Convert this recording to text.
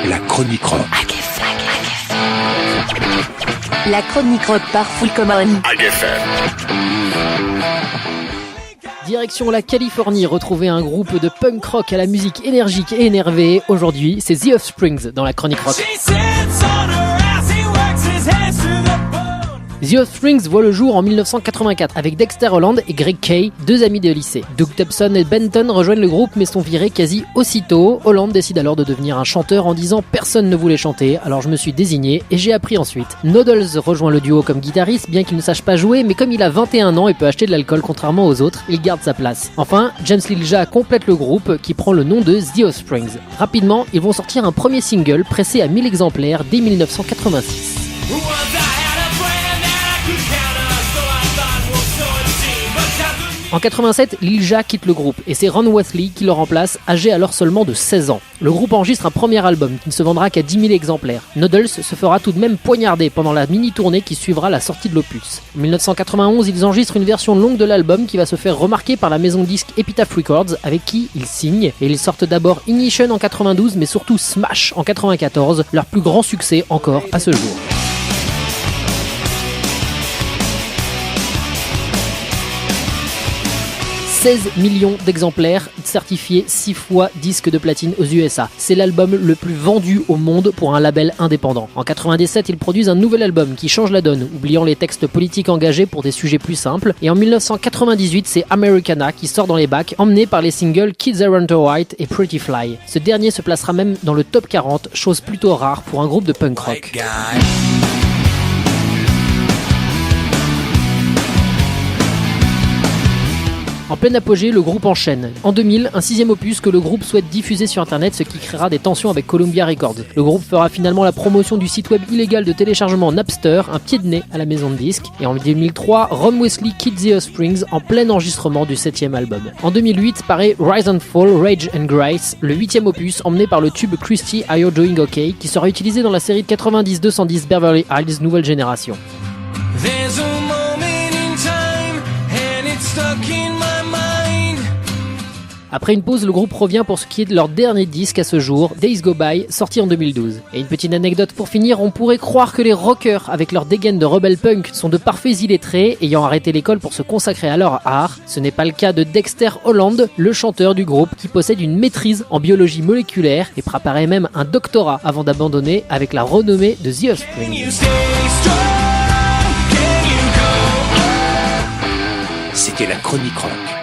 La chronique rock. La chronique rock par Full Common. Direction la Californie, retrouver un groupe de punk rock à la musique énergique et énervée. Aujourd'hui, c'est The Offspring dans la chronique rock. The Offspring voit le jour en 1984 avec Dexter Holland et Greg Kay, deux amis de lycée. Doug Thompson et Benton rejoignent le groupe mais sont virés quasi aussitôt. Holland décide alors de devenir un chanteur en disant « Personne ne voulait chanter, alors je me suis désigné et j'ai appris ensuite ». Noodles rejoint le duo comme guitariste bien qu'il ne sache pas jouer, mais comme il a 21 ans et peut acheter de l'alcool contrairement aux autres, il garde sa place. Enfin, James Lilja complète le groupe qui prend le nom de The Offspring. Rapidement, ils vont sortir un premier single pressé à 1000 exemplaires dès 1986. En 87, Lilja quitte le groupe et c'est Ron Wesley qui le remplace, âgé alors seulement de 16 ans. Le groupe enregistre un premier album qui ne se vendra qu'à 10 000 exemplaires. Noodles se fera tout de même poignarder pendant la mini-tournée qui suivra la sortie de l'opus. En 1991, ils enregistrent une version longue de l'album qui va se faire remarquer par la maison de disques Epitaph Records avec qui ils signent. Et ils sortent d'abord Ignition en 92 mais surtout Smash en 94, leur plus grand succès encore à ce jour. 16 millions d'exemplaires certifiés 6 fois disque de platine aux USA. C'est l'album le plus vendu au monde pour un label indépendant. En 97, ils produisent un nouvel album qui change la donne, oubliant les textes politiques engagés pour des sujets plus simples. Et en 1998, c'est Americana qui sort dans les bacs, emmené par les singles Kids Aren't White et Pretty Fly. Ce dernier se placera même dans le top 40, chose plutôt rare pour un groupe de punk rock. En plein apogée, le groupe enchaîne. En 2000, un 6e opus que le groupe souhaite diffuser sur internet, ce qui créera des tensions avec Columbia Records. Le groupe fera finalement la promotion du site web illégal de téléchargement Napster, un pied de nez à la maison de disques. Et en 2003, Ron Wesley quitte The Offspring en plein enregistrement du 7e album. En 2008, paraît Rise and Fall, Rage and Grace, le 8e opus emmené par le tube Christy Are You Doing OK, qui sera utilisé dans la série de 90-210 Beverly Hills Nouvelle Génération. Après une pause, le groupe revient pour ce qui est de leur dernier disque à ce jour, Days Go By, sorti en 2012. Et une petite anecdote pour finir, on pourrait croire que les rockers, avec leur dégaine de rebelles punk, sont de parfaits illettrés, ayant arrêté l'école pour se consacrer à leur art. Ce n'est pas le cas de Dexter Holland, le chanteur du groupe, qui possède une maîtrise en biologie moléculaire et préparait même un doctorat avant d'abandonner avec la renommée de The Offspring. C'était la chronique rock.